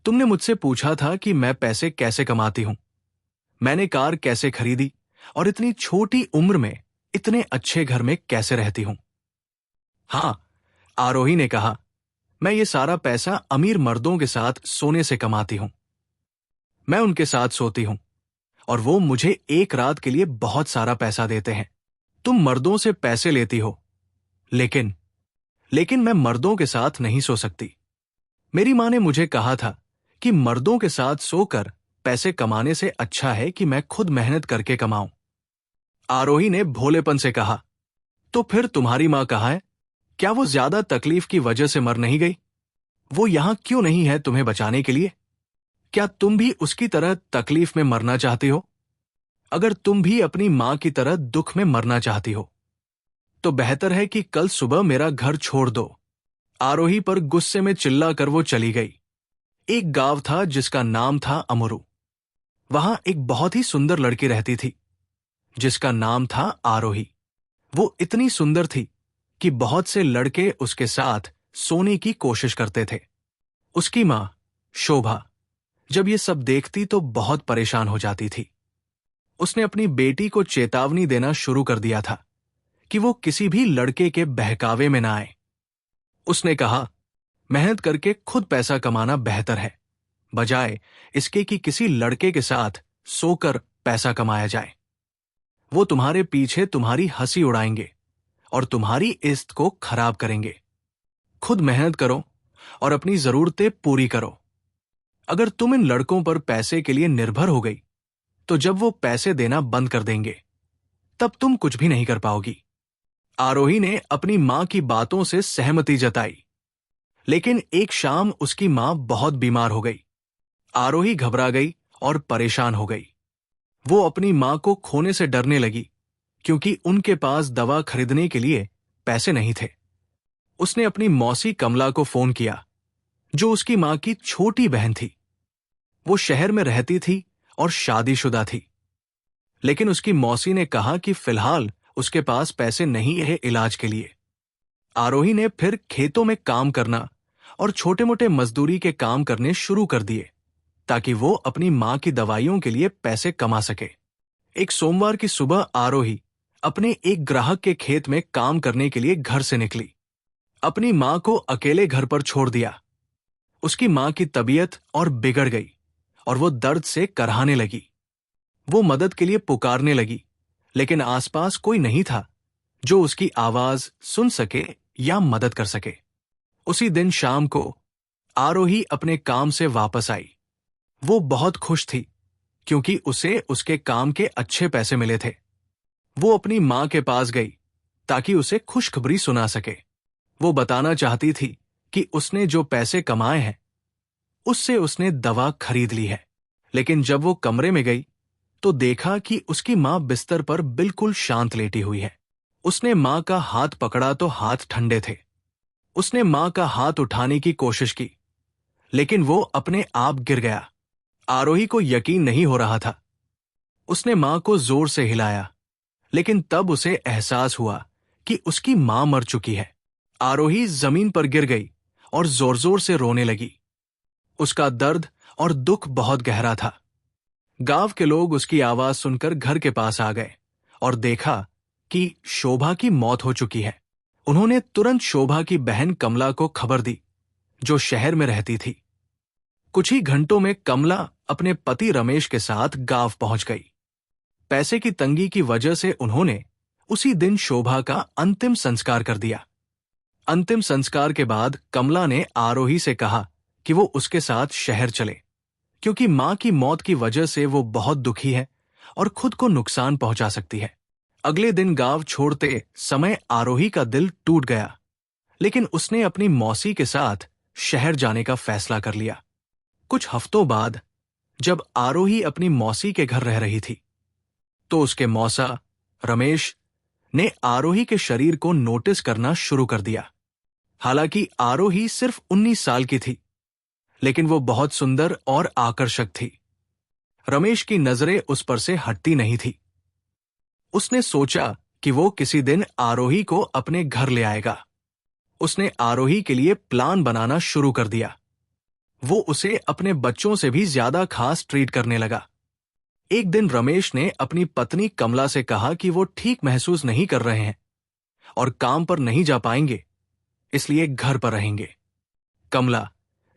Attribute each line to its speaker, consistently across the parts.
Speaker 1: तुमने मुझसे पूछा था कि मैं पैसे कैसे कमाती हूं, मैंने कार कैसे खरीदी और इतनी छोटी उम्र में इतने अच्छे घर में कैसे रहती हूं। हाँ, आरोही ने कहा, मैं ये सारा पैसा अमीर मर्दों के साथ सोने से कमाती हूं। मैं उनके साथ सोती हूं और वो मुझे एक रात के लिए बहुत सारा पैसा देते हैं। तुम मर्दों से पैसे लेती हो, लेकिन लेकिन मैं मर्दों के साथ नहीं सो सकती। मेरी माँ ने मुझे कहा था कि मर्दों के साथ सोकर पैसे कमाने से अच्छा है कि मैं खुद मेहनत करके कमाऊं। आरोही ने भोलेपन से कहा, तो फिर तुम्हारी माँ कहाँ है? क्या वो ज्यादा तकलीफ की वजह से मर नहीं गई? वो यहां क्यों नहीं है तुम्हें बचाने के लिए? क्या तुम भी उसकी तरह तकलीफ में मरना चाहती हो? अगर तुम भी अपनी माँ की तरह दुख में मरना चाहती हो तो बेहतर है कि कल सुबह मेरा घर छोड़ दो। आरोही पर गुस्से में चिल्लाकर वो चली गई। एक गांव था जिसका नाम था अमरू। वहां एक बहुत ही सुंदर लड़की रहती थी जिसका नाम था आरोही। वो इतनी सुंदर थी कि बहुत से लड़के उसके साथ सोने की कोशिश करते थे। उसकी मां शोभा जब ये सब देखती तो बहुत परेशान हो जाती थी। उसने अपनी बेटी को चेतावनी देना शुरू कर दिया था कि वो किसी भी लड़के के बहकावे में ना आए। उसने कहा, मेहनत करके खुद पैसा कमाना बेहतर है, बजाय इसके कि किसी लड़के के साथ सोकर पैसा कमाया जाए। वो तुम्हारे पीछे तुम्हारी हंसी उड़ाएंगे और तुम्हारी इज्जत को खराब करेंगे। खुद मेहनत करो और अपनी जरूरतें पूरी करो। अगर तुम इन लड़कों पर पैसे के लिए निर्भर हो गई तो जब वो पैसे देना बंद कर देंगे तब तुम कुछ भी नहीं कर पाओगी। आरोही ने अपनी मां की बातों से सहमति जताई, लेकिन एक शाम उसकी मां बहुत बीमार हो गई। आरोही घबरा गई और परेशान हो गई। वो अपनी मां को खोने से डरने लगी क्योंकि उनके पास दवा खरीदने के लिए पैसे नहीं थे। उसने अपनी मौसी कमला को फोन किया, जो उसकी मां की छोटी बहन थी। वो शहर में रहती थी और शादीशुदा थी, लेकिन उसकी मौसी ने कहा कि फिलहाल उसके पास पैसे नहीं है इलाज के लिए। आरोही ने फिर खेतों में काम करना और छोटे मोटे मजदूरी के काम करने शुरू कर दिए ताकि वो अपनी मां की दवाइयों के लिए पैसे कमा सके। एक सोमवार की सुबह आरोही अपने एक ग्राहक के खेत में काम करने के लिए घर से निकली। अपनी मां को अकेले घर पर छोड़ दिया। उसकी मां की तबीयत और बिगड़ गई और वो दर्द से कराहने लगी। वो मदद के लिए पुकारने लगी, लेकिन आसपास कोई नहीं था जो उसकी आवाज सुन सके या मदद कर सके। उसी दिन शाम को आरोही अपने काम से वापस आई। वो बहुत खुश थी क्योंकि उसे उसके काम के अच्छे पैसे मिले थे। वो अपनी मां के पास गई ताकि उसे खुशखबरी सुना सके। वो बताना चाहती थी कि उसने जो पैसे कमाए हैं उससे उसने दवा खरीद ली है। लेकिन जब वो कमरे में गई तो देखा कि उसकी मां बिस्तर पर बिल्कुल शांत लेटी हुई है। उसने मां का हाथ पकड़ा तो हाथ ठंडे थे। उसने मां का हाथ उठाने की कोशिश की, लेकिन वो अपने आप गिर गया। आरोही को यकीन नहीं हो रहा था। उसने मां को जोर से हिलाया, लेकिन तब उसे एहसास हुआ कि उसकी मां मर चुकी है। आरोही जमीन पर गिर गई और जोर जोर से रोने लगी। उसका दर्द और दुख बहुत गहरा था। गांव के लोग उसकी आवाज सुनकर घर के पास आ गए और देखा कि शोभा की मौत हो चुकी है। उन्होंने तुरंत शोभा की बहन कमला को खबर दी, जो शहर में रहती थी। कुछ ही घंटों में कमला अपने पति रमेश के साथ गांव पहुंच गई। पैसे की तंगी की वजह से उन्होंने उसी दिन शोभा का अंतिम संस्कार कर दिया। अंतिम संस्कार के बाद कमला ने आरोही से कहा कि वो उसके साथ शहर चले, क्योंकि मां की मौत की वजह से वो बहुत दुखी है और खुद को नुकसान पहुंचा सकती है। अगले दिन गांव छोड़ते समय आरोही का दिल टूट गया, लेकिन उसने अपनी मौसी के साथ शहर जाने का फैसला कर लिया। कुछ हफ्तों बाद जब आरोही अपनी मौसी के घर रह रही थी तो उसके मौसा रमेश ने आरोही के शरीर को नोटिस करना शुरू कर दिया। हालांकि आरोही सिर्फ 19 साल की थी, लेकिन वो बहुत सुंदर और आकर्षक थी। रमेश की नजरें उस पर से हटती नहीं थी। उसने सोचा कि वो किसी दिन आरोही को अपने घर ले आएगा। उसने आरोही के लिए प्लान बनाना शुरू कर दिया। वो उसे अपने बच्चों से भी ज्यादा खास ट्रीट करने लगा। एक दिन रमेश ने अपनी पत्नी कमला से कहा कि वो ठीक महसूस नहीं कर रहे हैं और काम पर नहीं जा पाएंगे, इसलिए घर पर रहेंगे। कमला,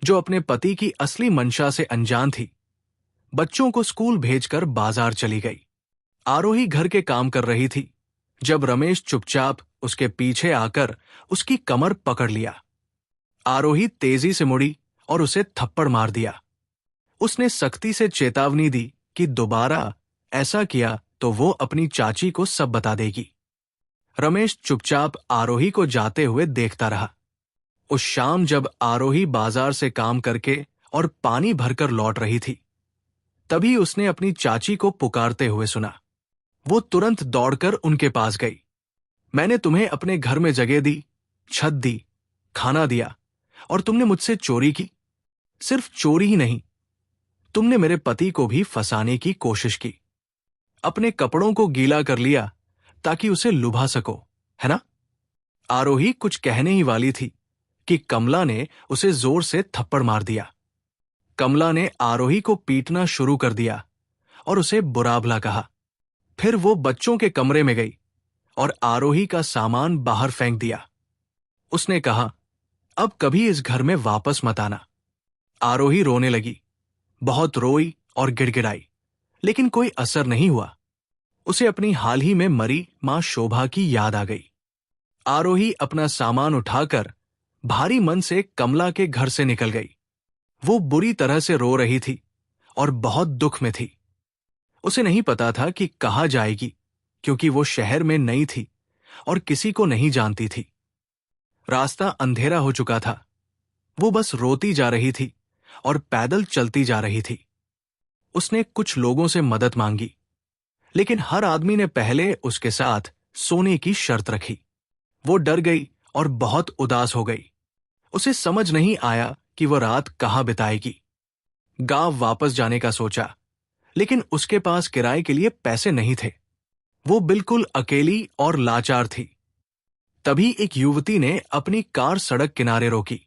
Speaker 1: जो अपने पति की असली मंशा से अनजान थी, बच्चों को स्कूल भेजकर बाजार चली गई। आरोही घर के काम कर रही थी जब रमेश चुपचाप उसके पीछे आकर उसकी कमर पकड़ लिया। आरोही तेजी से मुड़ी और उसे थप्पड़ मार दिया। उसने सख्ती से चेतावनी दी कि दोबारा ऐसा किया तो वो अपनी चाची को सब बता देगी। रमेश चुपचाप आरोही को जाते हुए देखता रहा। उस शाम जब आरोही बाजार से काम करके और पानी भरकर लौट रही थी, तभी उसने अपनी चाची को पुकारते हुए सुना। वो तुरंत दौड़कर उनके पास गई। मैंने तुम्हें अपने घर में जगह दी, छत दी, खाना दिया और तुमने मुझसे चोरी की। सिर्फ चोरी ही नहीं, तुमने मेरे पति को भी फंसाने की कोशिश की। अपने कपड़ों को गीला कर लिया ताकि उसे लुभा सको, है ना? आरोही कुछ कहने ही वाली थी कि कमला ने उसे जोर से थप्पड़ मार दिया। कमला ने आरोही को पीटना शुरू कर दिया और उसे बुरा भला कहा। फिर वो बच्चों के कमरे में गई और आरोही का सामान बाहर फेंक दिया। उसने कहा, अब कभी इस घर में वापस मत आना। आरोही रोने लगी, बहुत रोई और गिड़गिड़ाई, लेकिन कोई असर नहीं हुआ। उसे अपनी हाल ही में मरी मां शोभा की याद आ गई। आरोही अपना सामान उठाकर भारी मन से कमला के घर से निकल गई। वो बुरी तरह से रो रही थी और बहुत दुख में थी। उसे नहीं पता था कि कहाँ जाएगी, क्योंकि वो शहर में नई थी और किसी को नहीं जानती थी। रास्ता अंधेरा हो चुका था। वो बस रोती जा रही थी और पैदल चलती जा रही थी। उसने कुछ लोगों से मदद मांगी, लेकिन हर आदमी ने पहले उसके साथ सोने की शर्त रखी। वो डर गई और बहुत उदास हो गई। उसे समझ नहीं आया कि वह रात कहाँ बिताएगी। गांव वापस जाने का सोचा, लेकिन उसके पास किराए के लिए पैसे नहीं थे। वो बिल्कुल अकेली और लाचार थी। तभी एक युवती ने अपनी कार सड़क किनारे रोकी।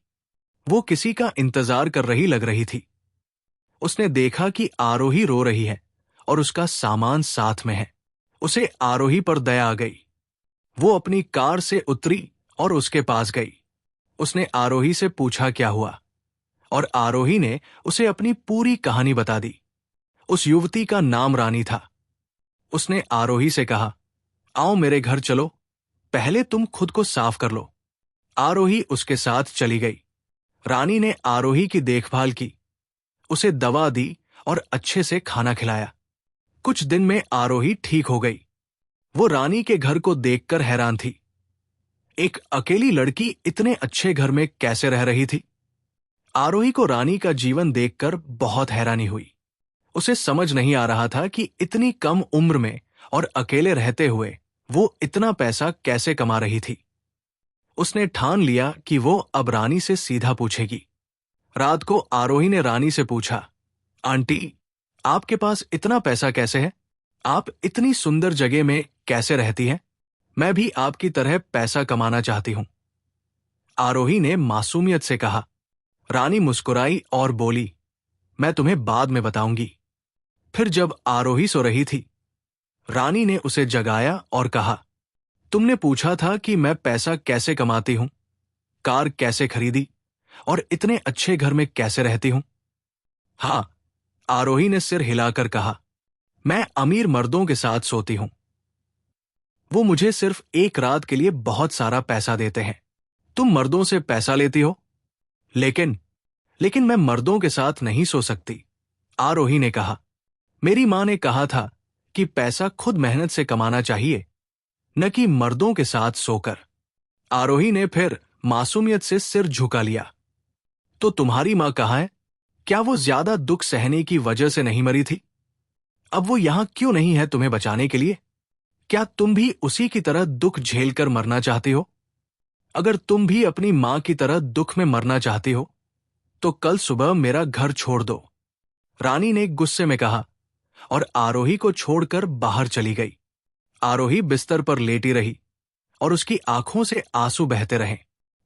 Speaker 1: वो किसी का इंतजार कर रही लग रही थी। उसने देखा कि आरोही रो रही है और उसका सामान साथ में है। उसे आरोही पर दया आ गई। वो अपनी कार से उतरी और उसके पास गई। उसने आरोही से पूछा क्या हुआ, और आरोही ने उसे अपनी पूरी कहानी बता दी। उस युवती का नाम रानी था। उसने आरोही से कहा, आओ मेरे घर चलो, पहले तुम खुद को साफ कर लो। आरोही उसके साथ चली गई। रानी ने आरोही की देखभाल की, उसे दवा दी और अच्छे से खाना खिलाया। कुछ दिन में आरोही ठीक हो गई। वो रानी के घर को देखकर हैरान थी। एक अकेली लड़की इतने अच्छे घर में कैसे रह रही थी? आरोही को रानी का जीवन देखकर बहुत हैरानी हुई। उसे समझ नहीं आ रहा था कि इतनी कम उम्र में और अकेले रहते हुए वो इतना पैसा कैसे कमा रही थी। उसने ठान लिया कि वो अब रानी से सीधा पूछेगी। रात को आरोही ने रानी से पूछा, आंटी, आपके पास इतना पैसा कैसे है? आप इतनी सुंदर जगह में कैसे रहती हैं? मैं भी आपकी तरह पैसा कमाना चाहती हूं। आरोही ने मासूमियत से कहा। रानी मुस्कुराई और बोली, मैं तुम्हें बाद में बताऊंगी। फिर जब आरोही सो रही थी, रानी ने उसे जगाया और कहा, तुमने पूछा था कि मैं पैसा कैसे कमाती हूं, कार कैसे खरीदी और इतने अच्छे घर में कैसे रहती हूं? हाँ, आरोही ने सिर हिलाकर कहा, मैं अमीर मर्दों के साथ सोती हूं। वो मुझे सिर्फ एक रात के लिए बहुत सारा पैसा देते हैं। तुम मर्दों से पैसा लेती हो? लेकिन मैं मर्दों के साथ नहीं सो सकती, आरोही ने कहा। मेरी मां ने कहा था कि पैसा खुद मेहनत से कमाना चाहिए, न कि मर्दों के साथ सोकर। आरोही ने फिर मासूमियत से सिर झुका लिया। तो तुम्हारी मां कहाँ है? क्या वो ज्यादा दुख सहने की वजह से नहीं मरी थी? अब वो यहां क्यों नहीं है तुम्हें बचाने के लिए? क्या तुम भी उसी की तरह दुख झेलकर मरना चाहती हो? अगर तुम भी अपनी मां की तरह दुख में मरना चाहती हो, तो कल सुबह मेरा घर छोड़ दो, रानी ने गुस्से में कहा और आरोही को छोड़कर बाहर चली गई। आरोही बिस्तर पर लेटी रही और उसकी आंखों से आंसू बहते रहे।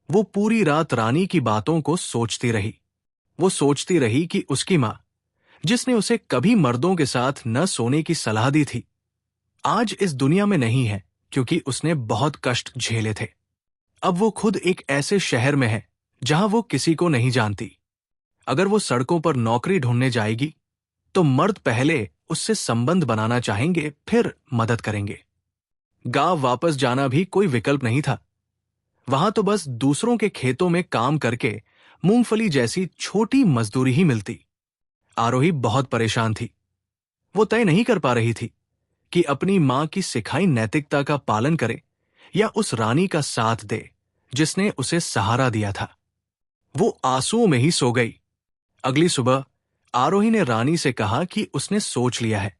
Speaker 1: वो पूरी रात रानी की बातों को सोचती रही। वो सोचती रही कि उसकी माँ, जिसने उसे कभी मर्दों के साथ न सोने की सलाह दी थी, आज इस दुनिया में नहीं है, क्योंकि उसने बहुत कष्ट झेले थे। अब वो खुद एक ऐसे शहर में है जहां वो किसी को नहीं जानती। अगर वो सड़कों पर नौकरी ढूंढने जाएगी तो मर्द पहले उससे संबंध बनाना चाहेंगे, फिर मदद करेंगे। गांव वापस जाना भी कोई विकल्प नहीं था। वहां तो बस दूसरों के खेतों में काम करके मूंगफली जैसी छोटी मजदूरी ही मिलती। आरोही बहुत परेशान थी। वो तय नहीं कर पा रही थी कि अपनी मां की सिखाई नैतिकता का पालन करे या उस रानी का साथ दे जिसने उसे सहारा दिया था। वो आंसुओं में ही सो गई। अगली सुबह आरोही ने रानी से कहा कि उसने सोच लिया है।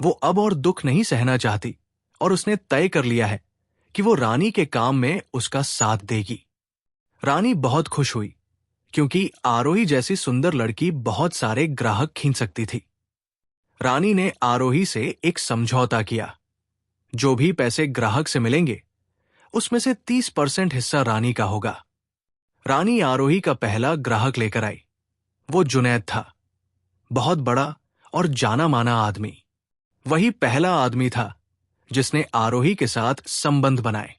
Speaker 1: वो अब और दुख नहीं सहना चाहती और उसने तय कर लिया है कि वो रानी के काम में उसका साथ देगी। रानी बहुत खुश हुई, क्योंकि आरोही जैसी सुंदर लड़की बहुत सारे ग्राहक खींच सकती थी। रानी ने आरोही से एक समझौता किया। जो भी पैसे ग्राहक से मिलेंगे उसमें से 30% हिस्सा रानी का होगा। रानी आरोही का पहला ग्राहक लेकर आई। वो जुनैद था, बहुत बड़ा और जाना माना आदमी। वही पहला आदमी था जिसने आरोही के साथ संबंध बनाए।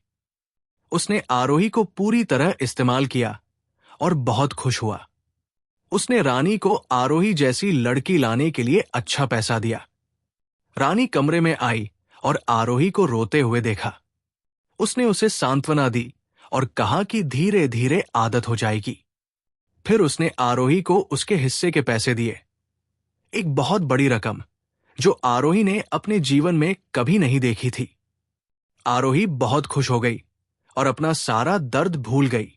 Speaker 1: उसने आरोही को पूरी तरह इस्तेमाल किया और बहुत खुश हुआ। उसने रानी को आरोही जैसी लड़की लाने के लिए अच्छा पैसा दिया। रानी कमरे में आई और आरोही को रोते हुए देखा। उसने उसे सांत्वना दी और कहा कि धीरे धीरे आदत हो जाएगी। फिर उसने आरोही को उसके हिस्से के पैसे दिए, एक बहुत बड़ी रकम जो आरोही ने अपने जीवन में कभी नहीं देखी थी। आरोही बहुत खुश हो गई और अपना सारा दर्द भूल गई।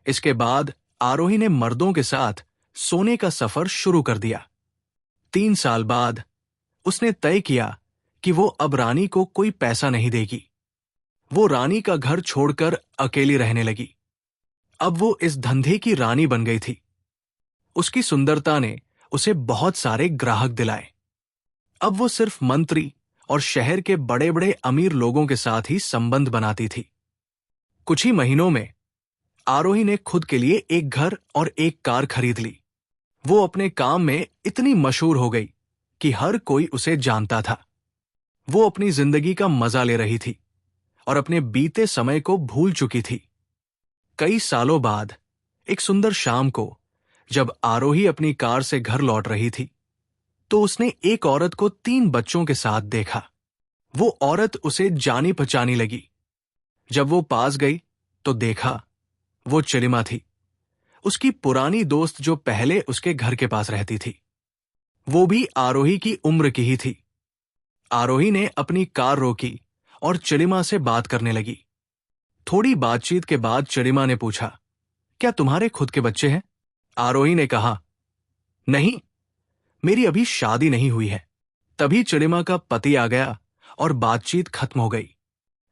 Speaker 1: इसके बाद आरोही ने मर्दों के साथ सोने का सफर शुरू कर दिया। 3 साल बाद उसने तय किया कि वो अब रानी को कोई पैसा नहीं देगी। वो रानी का घर छोड़कर अकेली रहने लगी। अब वो इस धंधे की रानी बन गई थी। उसकी सुंदरता ने उसे बहुत सारे ग्राहक दिलाए। अब वो सिर्फ मंत्री और शहर के बड़े बड़े अमीर लोगों के साथ ही संबंध बनाती थी। कुछ ही महीनों में आरोही ने खुद के लिए एक घर और एक कार खरीद ली। वो अपने काम में इतनी मशहूर हो गई कि हर कोई उसे जानता था। वो अपनी जिंदगी का मजा ले रही थी और अपने बीते समय को भूल चुकी थी। कई सालों बाद एक सुंदर शाम को जब आरोही अपनी कार से घर लौट रही थी तो उसने एक औरत को 3 बच्चों के साथ देखा। वो औरत उसे जानी पहचानी लगी। जब वो पास गई तो देखा वो चिलिमा थी, उसकी पुरानी दोस्त जो पहले उसके घर के पास रहती थी। वो भी आरोही की उम्र की ही थी। आरोही ने अपनी कार रोकी और चिलिमा से बात करने लगी। थोड़ी बातचीत के बाद चिलिमा ने पूछा, क्या तुम्हारे खुद के बच्चे हैं? आरोही ने कहा, नहीं, मेरी अभी शादी नहीं हुई है। तभी चिलिमा का पति आ गया और बातचीत खत्म हो गई।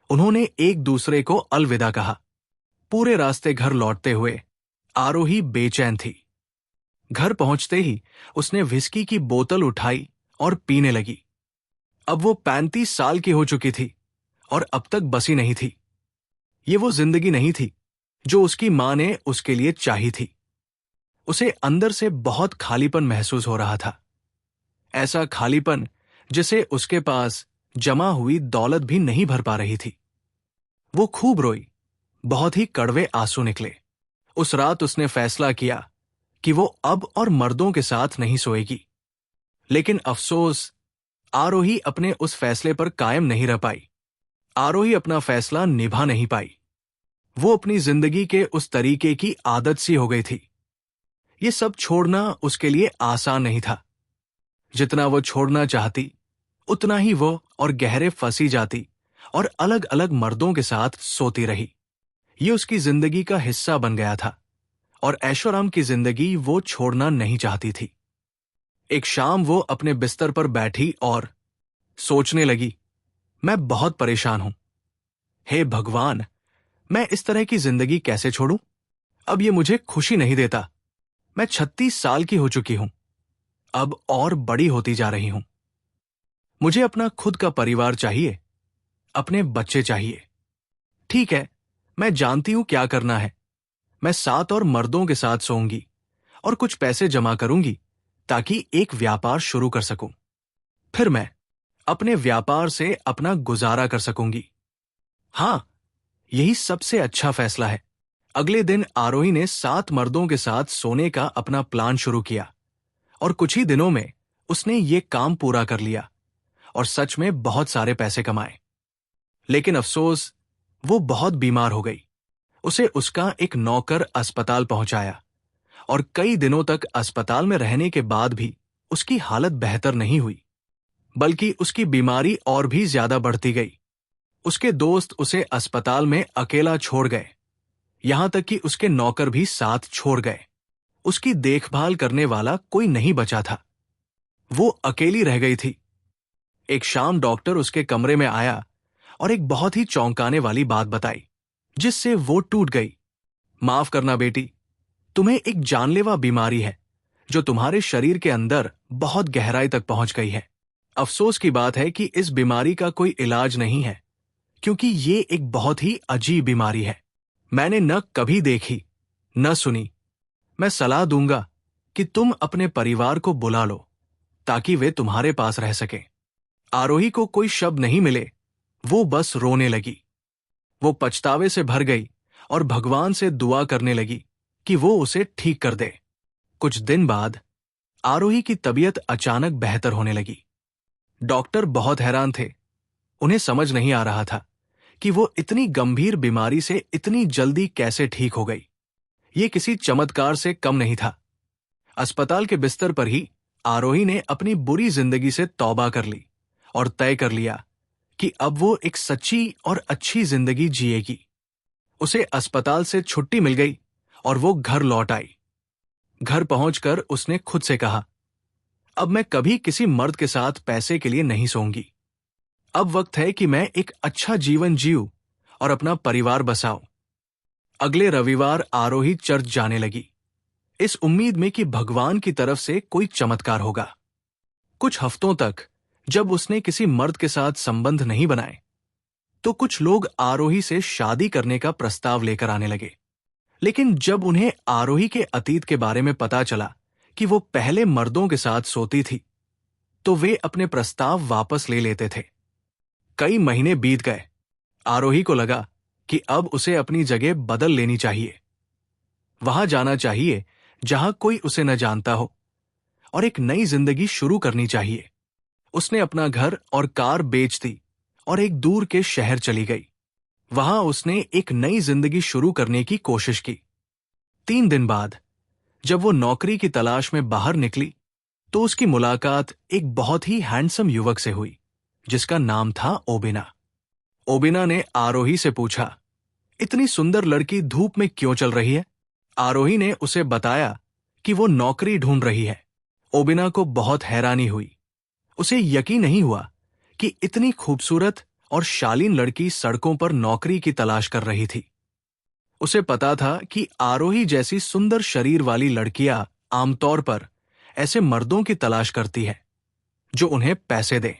Speaker 1: उन्होंने एक दूसरे को अलविदा कहा। पूरे रास्ते घर लौटते हुए आरोही बेचैन थी। घर पहुंचते ही उसने विस्की की बोतल उठाई और पीने लगी। अब वो 35 साल की हो चुकी थी और अब तक बसी नहीं थी। ये वो जिंदगी नहीं थी जो उसकी मां ने उसके लिए चाही थी। उसे अंदर से बहुत खालीपन महसूस हो रहा था। ऐसा खालीपन जिसे उसके पास जमा हुई दौलत भी नहीं भर पा रही थी। वो खूब रोई, बहुत ही कड़वे आंसू निकले। उस रात उसने फैसला किया कि वो अब और मर्दों के साथ नहीं सोएगी। लेकिन अफसोस, आरोही अपने उस फैसले पर कायम नहीं रह पाई। आरोही अपना फैसला निभा नहीं पाई। वो अपनी जिंदगी के उस तरीके की आदत सी हो गई थी। ये सब छोड़ना उसके लिए आसान नहीं था। जितना वो छोड़ना चाहती उतना ही वो और गहरे फंसी जाती और अलग अलग मर्दों के साथ सोती रही। ये उसकी जिंदगी का हिस्सा बन गया था और ऐशोआराम की जिंदगी वो छोड़ना नहीं चाहती थी। एक शाम वो अपने बिस्तर पर बैठी और सोचने लगी, मैं बहुत परेशान हूं। हे भगवान, मैं इस तरह की जिंदगी कैसे छोड़ूं? अब ये मुझे खुशी नहीं देता। मैं 36 साल की हो चुकी हूं, अब और बड़ी होती जा रही हूं। मुझे अपना खुद का परिवार चाहिए, अपने बच्चे चाहिए। ठीक है, मैं जानती हूं क्या करना है। मैं 7 और मर्दों के साथ सोऊंगी और कुछ पैसे जमा करूंगी ताकि एक व्यापार शुरू कर सकूं। फिर मैं अपने व्यापार से अपना गुजारा कर सकूंगी। हाँ, यही सबसे अच्छा फैसला है। अगले दिन आरोही ने 7 मर्दों के साथ सोने का अपना प्लान शुरू किया और कुछ ही दिनों में उसने ये काम पूरा कर लिया और सच में बहुत सारे पैसे कमाए। लेकिन अफसोस, वो बहुत बीमार हो गई। उसे उसका एक नौकर अस्पताल पहुंचाया और कई दिनों तक अस्पताल में रहने के बाद भी उसकी हालत बेहतर नहीं हुई, बल्कि उसकी बीमारी और भी ज्यादा बढ़ती गई। उसके दोस्त उसे अस्पताल में अकेला छोड़ गए, यहां तक कि उसके नौकर भी साथ छोड़ गए। उसकी देखभाल करने वाला कोई नहीं बचा था। वो अकेली रह गई थी। एक शाम डॉक्टर उसके कमरे में आया और एक बहुत ही चौंकाने वाली बात बताई, जिससे वो टूट गई। माफ करना बेटी, तुम्हें एक जानलेवा बीमारी है जो तुम्हारे शरीर के अंदर बहुत गहराई तक पहुंच गई है। अफसोस की बात है कि इस बीमारी का कोई इलाज नहीं है, क्योंकि ये एक बहुत ही अजीब बीमारी है। मैंने न कभी देखी न सुनी। मैं सलाह दूंगा कि तुम अपने परिवार को बुला लो ताकि वे तुम्हारे पास रह सकें। आरोही को कोई शब्द नहीं मिले, वो बस रोने लगी। वो पछतावे से भर गई और भगवान से दुआ करने लगी कि वो उसे ठीक कर दे। कुछ दिन बाद आरोही की तबीयत अचानक बेहतर होने लगी। डॉक्टर बहुत हैरान थे। उन्हें समझ नहीं आ रहा था कि वो इतनी गंभीर बीमारी से इतनी जल्दी कैसे ठीक हो गई। ये किसी चमत्कार से कम नहीं था। अस्पताल के बिस्तर पर ही आरोही ने अपनी बुरी जिंदगी से तौबा कर ली और तय कर लिया कि अब वो एक सच्ची और अच्छी जिंदगी जिएगी। उसे अस्पताल से छुट्टी मिल गई और वो घर लौट आई। घर पहुंचकर उसने खुद से कहा, अब मैं कभी किसी मर्द के साथ पैसे के लिए नहीं सोऊंगी। अब वक्त है कि मैं एक अच्छा जीवन जीऊं और अपना परिवार बसाऊं। अगले रविवार आरोही चर्च जाने लगी, इस उम्मीद में कि भगवान की तरफ से कोई चमत्कार होगा। कुछ हफ्तों तक जब उसने किसी मर्द के साथ संबंध नहीं बनाए, तो कुछ लोग आरोही से शादी करने का प्रस्ताव लेकर आने लगे। लेकिन जब उन्हें आरोही के अतीत के बारे में पता चला कि वो पहले मर्दों के साथ सोती थी, तो वे अपने प्रस्ताव वापस ले लेते थे। कई महीने बीत गए। आरोही को लगा कि अब उसे अपनी जगह बदल लेनी चाहिए। वहां जाना चाहिए जहां कोई उसे न जानता हो और एक नई जिंदगी शुरू करनी चाहिए। उसने अपना घर और कार बेच दी और एक दूर के शहर चली गई। वहां उसने एक नई जिंदगी शुरू करने की कोशिश की। 3 दिन बाद जब वो नौकरी की तलाश में बाहर निकली, तो उसकी मुलाकात एक बहुत ही हैंडसम युवक से हुई, जिसका नाम था ओबिना। ओबिना ने आरोही से पूछा, इतनी सुंदर लड़की धूप में क्यों चल रही है? आरोही ने उसे बताया कि वो नौकरी ढूंढ रही है। ओबिना को बहुत हैरानी हुई। उसे यकीन नहीं हुआ कि इतनी खूबसूरत और शालीन लड़की सड़कों पर नौकरी की तलाश कर रही थी। उसे पता था कि आरोही जैसी सुंदर शरीर वाली लड़कियां आमतौर पर ऐसे मर्दों की तलाश करती है जो उन्हें पैसे दें,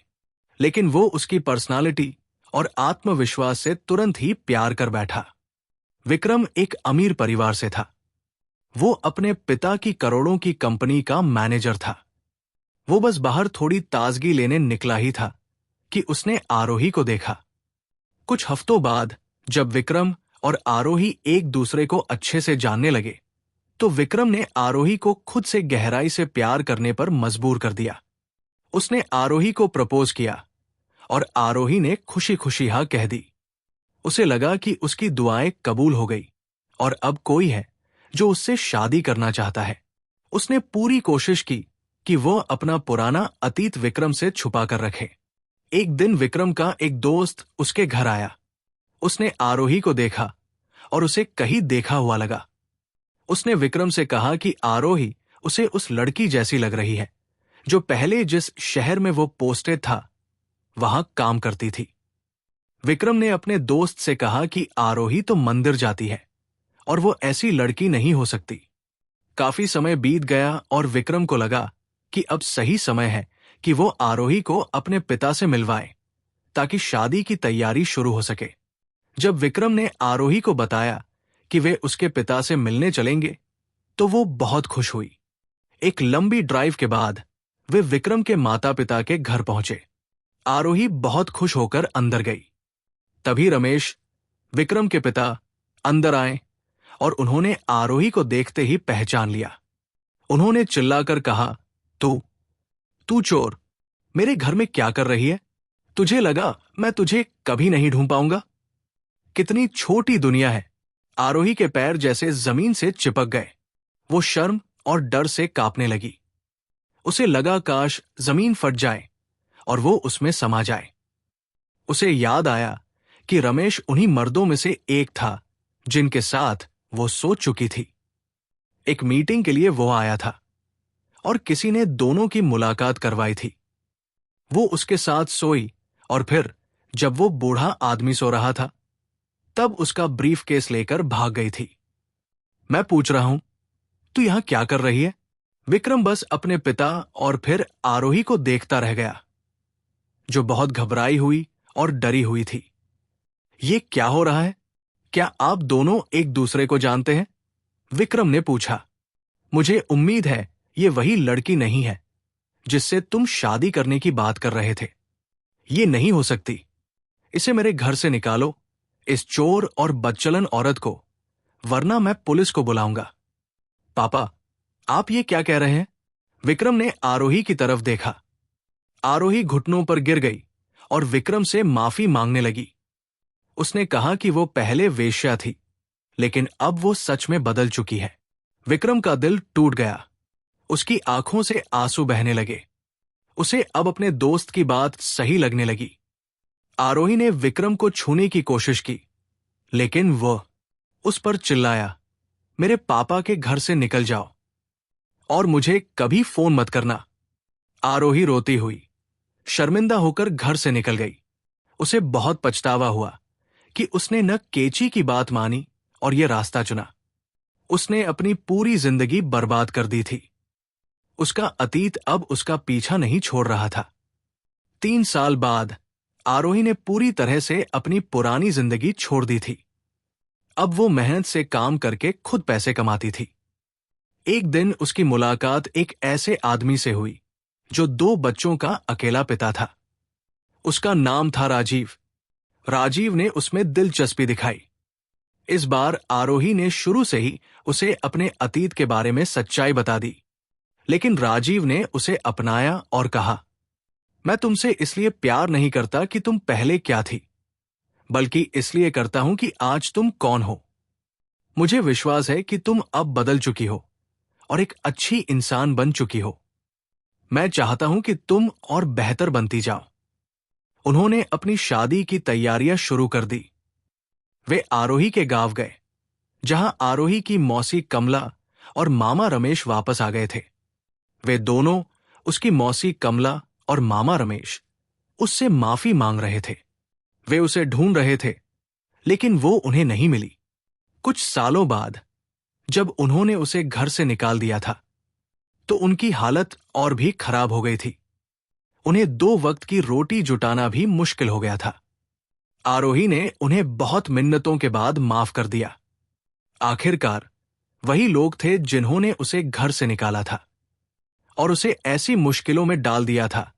Speaker 1: लेकिन वो उसकी पर्सनालिटी और आत्मविश्वास से तुरंत ही प्यार कर बैठा। विक्रम एक अमीर परिवार से था। वो अपने पिता की करोड़ों की कंपनी का मैनेजर था। वो बस बाहर थोड़ी ताजगी लेने निकला ही था कि उसने आरोही को देखा। कुछ हफ्तों बाद जब विक्रम और आरोही एक दूसरे को अच्छे से जानने लगे, तो विक्रम ने आरोही को खुद से गहराई से प्यार करने पर मजबूर कर दिया। उसने आरोही को प्रपोज किया और आरोही ने खुशी खुशी हाँ कह दी। उसे लगा कि उसकी दुआएं कबूल हो गई और अब कोई है जो उससे शादी करना चाहता है। उसने पूरी कोशिश की कि वो अपना पुराना अतीत विक्रम से छुपा कर रखे। एक दिन विक्रम का एक दोस्त उसके घर आया। उसने आरोही को देखा और उसे कहीं देखा हुआ लगा। उसने विक्रम से कहा कि आरोही उसे उस लड़की जैसी लग रही है जो पहले जिस शहर में वो पोस्टेड था वहां काम करती थी। विक्रम ने अपने दोस्त से कहा कि आरोही तो मंदिर जाती है और वो ऐसी लड़की नहीं हो सकती। काफी समय बीत गया और विक्रम को लगा कि अब सही समय है कि वो आरोही को अपने पिता से मिलवाए ताकि शादी की तैयारी शुरू हो सके। जब विक्रम ने आरोही को बताया कि वे उसके पिता से मिलने चलेंगे, तो वो बहुत खुश हुई। एक लंबी ड्राइव के बाद वे विक्रम के माता पिता के घर पहुंचे। आरोही बहुत खुश होकर अंदर गई। तभी रमेश, विक्रम के पिता, अंदर आए और उन्होंने आरोही को देखते ही पहचान लिया। उन्होंने चिल्लाकर कहा, तू तू चोर, मेरे घर में क्या कर रही है? तुझे लगा मैं तुझे कभी नहीं ढूंढ पाऊंगा? कितनी छोटी दुनिया है। आरोही के पैर जैसे जमीन से चिपक गए। वो शर्म और डर से कांपने लगी। उसे लगा काश जमीन फट जाए और वो उसमें समा जाए। उसे याद आया कि रमेश उन्हीं मर्दों में से एक था जिनके साथ वो सो चुकी थी। एक मीटिंग के लिए वो आया था और किसी ने दोनों की मुलाकात करवाई थी। वो उसके साथ सोई और फिर जब वो बूढ़ा आदमी सो रहा था तब उसका ब्रीफ केस लेकर भाग गई थी। मैं पूछ रहा हूं, तू यहां क्या कर रही है? विक्रम बस अपने पिता और फिर आरोही को देखता रह गया, जो बहुत घबराई हुई और डरी हुई थी। ये क्या हो रहा है? क्या आप दोनों एक दूसरे को जानते हैं? विक्रम ने पूछा। मुझे उम्मीद है ये वही लड़की नहीं है जिससे तुम शादी करने की बात कर रहे थे। ये नहीं हो सकती। इसे मेरे घर से निकालो, इस चोर और बदचलन औरत को, वरना मैं पुलिस को बुलाऊंगा। पापा, आप ये क्या कह रहे हैं? विक्रम ने आरोही की तरफ देखा। आरोही घुटनों पर गिर गई और विक्रम से माफी मांगने लगी। उसने कहा कि वो पहले वेश्या थी, लेकिन अब वो सच में बदल चुकी है। विक्रम का दिल टूट गया। उसकी आंखों से आंसू बहने लगे। उसे अब अपने दोस्त की बात सही लगने लगी। आरोही ने विक्रम को छूने की कोशिश की, लेकिन वह उस पर चिल्लाया, मेरे पापा के घर से निकल जाओ और मुझे कभी फोन मत करना। आरोही रोती हुई शर्मिंदा होकर घर से निकल गई। उसे बहुत पछतावा हुआ कि उसने न केची की बात मानी और यह रास्ता चुना। उसने अपनी पूरी जिंदगी बर्बाद कर दी थी। उसका अतीत अब उसका पीछा नहीं छोड़ रहा था। 3 साल बाद आरोही ने पूरी तरह से अपनी पुरानी जिंदगी छोड़ दी थी। अब वो मेहनत से काम करके खुद पैसे कमाती थी। एक दिन उसकी मुलाकात एक ऐसे आदमी से हुई जो 2 बच्चों का अकेला पिता था। उसका नाम था राजीव। राजीव ने उसमें दिलचस्पी दिखाई। इस बार आरोही ने शुरू से ही उसे अपने अतीत के बारे में सच्चाई बता दी, लेकिन राजीव ने उसे अपनाया और कहा, मैं तुमसे इसलिए प्यार नहीं करता कि तुम पहले क्या थी, बल्कि इसलिए करता हूं कि आज तुम कौन हो। मुझे विश्वास है कि तुम अब बदल चुकी हो और एक अच्छी इंसान बन चुकी हो। मैं चाहता हूं कि तुम और बेहतर बनती जाओ। उन्होंने अपनी शादी की तैयारियां शुरू कर दी। वे आरोही के गांव गए, जहां आरोही की मौसी कमला और मामा रमेश वापस आ गए थे। वे दोनों, उसकी मौसी कमला और मामा रमेश, उससे माफी मांग रहे थे। वे उसे ढूंढ रहे थे, लेकिन वो उन्हें नहीं मिली। कुछ सालों बाद जब उन्होंने उसे घर से निकाल दिया था, तो उनकी हालत और भी खराब हो गई थी। उन्हें 2 वक्त की रोटी जुटाना भी मुश्किल हो गया था। आरोही ने उन्हें बहुत मिन्नतों के बाद माफ कर दिया। आखिरकार वही लोग थे जिन्होंने उसे घर से निकाला था और उसे ऐसी मुश्किलों में डाल दिया था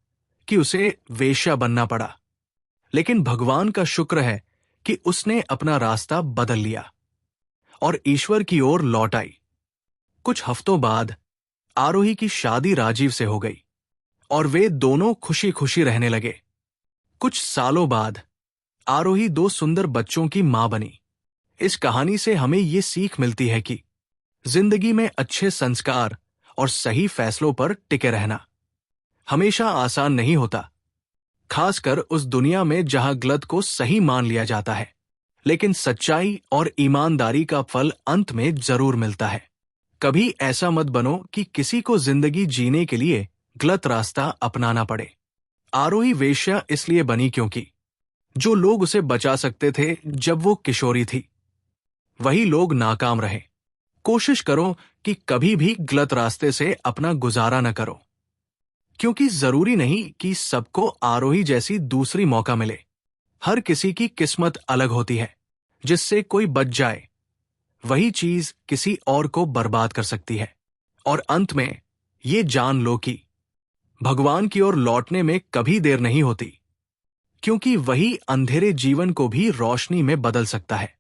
Speaker 1: कि उसे वेश्या बनना पड़ा। लेकिन भगवान का शुक्र है कि उसने अपना रास्ता बदल लिया और ईश्वर की ओर लौट आई। कुछ हफ्तों बाद आरोही की शादी राजीव से हो गई और वे दोनों खुशी खुशी रहने लगे। कुछ सालों बाद आरोही 2 सुंदर बच्चों की मां बनी। इस कहानी से हमें ये सीख मिलती है कि जिंदगी में अच्छे संस्कार और सही फैसलों पर टिके रहना हमेशा आसान नहीं होता, खासकर उस दुनिया में जहां गलत को सही मान लिया जाता है। लेकिन सच्चाई और ईमानदारी का फल अंत में जरूर मिलता है। कभी ऐसा मत बनो कि किसी को जिंदगी जीने के लिए गलत रास्ता अपनाना पड़े। आरोही वेश्या इसलिए बनी क्योंकि जो लोग उसे बचा सकते थे जब वो किशोरी थी, वही लोग नाकाम रहे। कोशिश करो कि कभी भी गलत रास्ते से अपना गुजारा न करो, क्योंकि जरूरी नहीं कि सबको आरोही जैसी दूसरी मौका मिले। हर किसी की किस्मत अलग होती है। जिससे कोई बच जाए, वही चीज किसी और को बर्बाद कर सकती है। और अंत में ये जान लो कि भगवान की ओर लौटने में कभी देर नहीं होती, क्योंकि वही अंधेरे जीवन को भी रोशनी में बदल सकता है।